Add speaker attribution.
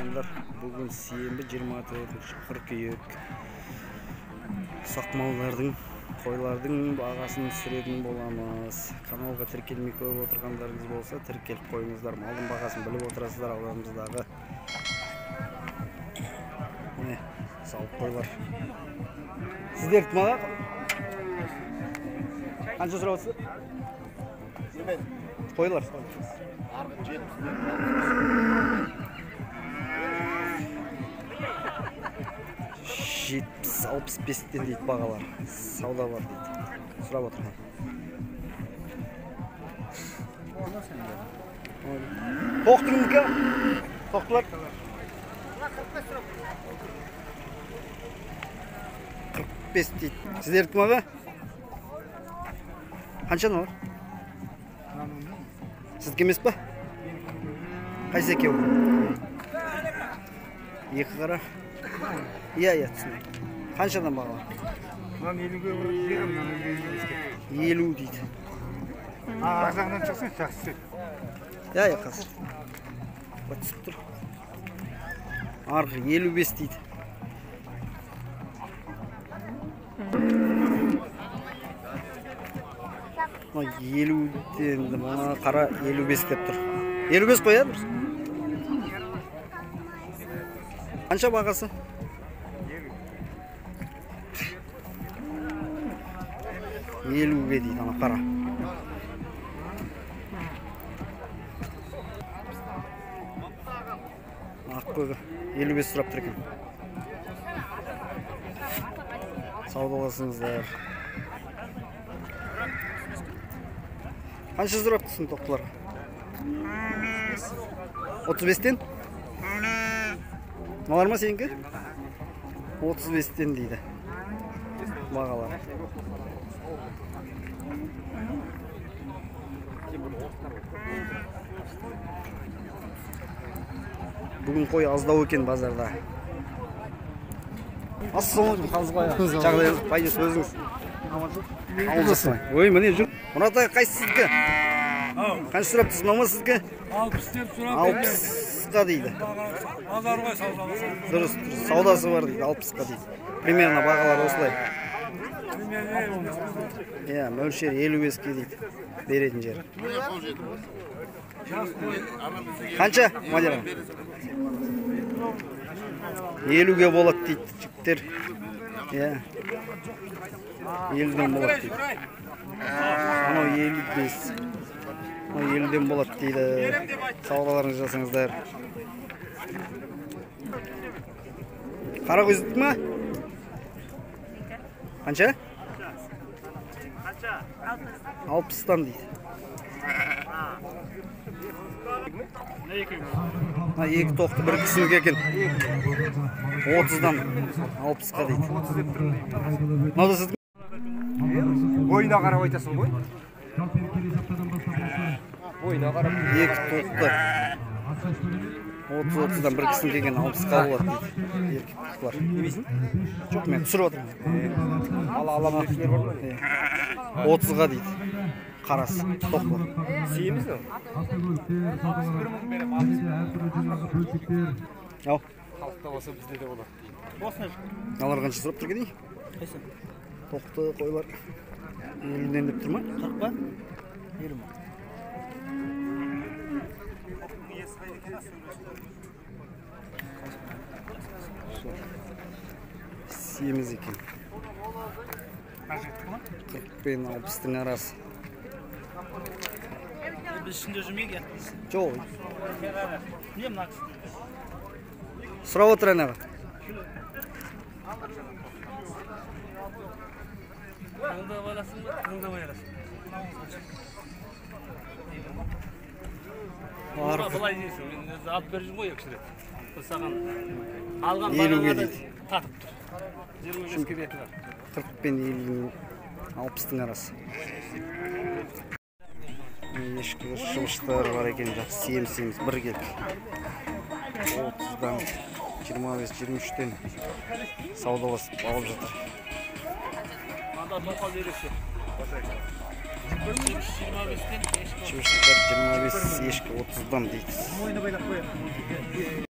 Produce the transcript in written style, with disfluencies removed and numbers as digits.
Speaker 1: Dostlar, bugün siyembe 24-kırkүйек. Saqmallardың, qoylardың бағасын түсіретін боламыз. Каналға тіркелмей көріп отырғандарыңыз болса, тіркеліп қойыңыздар. Малдың бағасын біліп отырасыздар ауданымыздағы. Міне, сауық қойлар. Сіздер тұмаға? Қанша сұрап отырсыз? Қойлар. 70-65'ten deydi бағалар. Сауда бар дейді. Сұрап отырмын. Тоқтыңызға? Тоқтылар? 45 дейді. Сіздер тұмаға? Қаншаны бар? Сіздік емес па? Қайсы екеу? Екі қара? Иә, түсінем. Қаншадан бағалар? 50 дейді.
Speaker 2: Арзағынан шықсын, жақсы.
Speaker 1: Иә, қазір. Түсіп тұр. Арғы 55 дейді. 50-ден қара 55 деп тұр. 55 қояды бір? Қанша бағасы? 50 дейді ана қара. Аққойға 55 сұрап тұр екен. Саудаласыңыздар. Қанша сұрап тұрсың тоқтылар? 35-тен? Малар ма сеніңкі? 35-тен дейді бағалар. Бүгін қой аздау екен базарда. Ассалаумағалейкум, қалыңыз қалай? Жағдайыңыз, пайдасы өзіңіз. Ауылдасың. Ой, міне жүр. Мұрат ағай, қайсы сіздікі? Қанша сұрап тұрсың, ма сіздікі?
Speaker 3: 60 деп сұрап.
Speaker 1: 60-қа дейді.
Speaker 3: Базар ғой саудасы.
Speaker 1: Дұрыс, саудасы бар дейді, 60-қа дейді. Примерно бағалар осылай. Иә, мөлшер 55-ке дейді. Беретін жер. Қанша, Мадира? 50-ге болады дейді жіктер. Иә. 50-ден болады дейді. Анау 55. 50-ден болады дейді. Саудаларыңыз жасаңыздар. Қара көздік ма? Қанша? 60-тан дейді. Екі тоқты бір кісінікі екен. 30-дан 60-қа дейді. Мынау да сіздің?
Speaker 2: Бойына қарап айтасың ғой?
Speaker 1: Бойына қарап. Екі тоқты. 30-дан бір кісінікі екен 60-қа болады дейді. Еркек тоқтылар. Жоқ, мен түсіріп отырмын.
Speaker 2: Алам декілер бар ма?
Speaker 1: 30-ға дейді. Қарасы, тоқпы.
Speaker 2: Сейіміз не?
Speaker 1: Ау.
Speaker 2: Халықта болса бізде де болады.
Speaker 1: Алар қанша сұрап тұр кедей? Тоқты қойлар 50-ден деп тұр ма? 40 па? 50 ма? Семіз екен. 40 пен 60-тың арасы.
Speaker 3: Biz şimdi жүрмейік еттіз.
Speaker 1: Жоқ.
Speaker 3: Не мына кісі?
Speaker 1: Сұрап отыр әнеға.
Speaker 3: Қыңда байласың ба? Қыңда байласың. Бұлай дейсің, мен өзі алып бер жүрмей екші рет. Саған алған бағаңады татып тұр. 25-ке беті бар.
Speaker 1: 40 пен 50-60-тың арасы. Ешкі шылыштар бар екен, жақсы семіз бір келіп. 30-дан 25-23-тен саудаласып алып жатыр.
Speaker 3: Анда тоқал ерекше.
Speaker 1: Чебіштіктер 25, ешкі 30-дан дейді.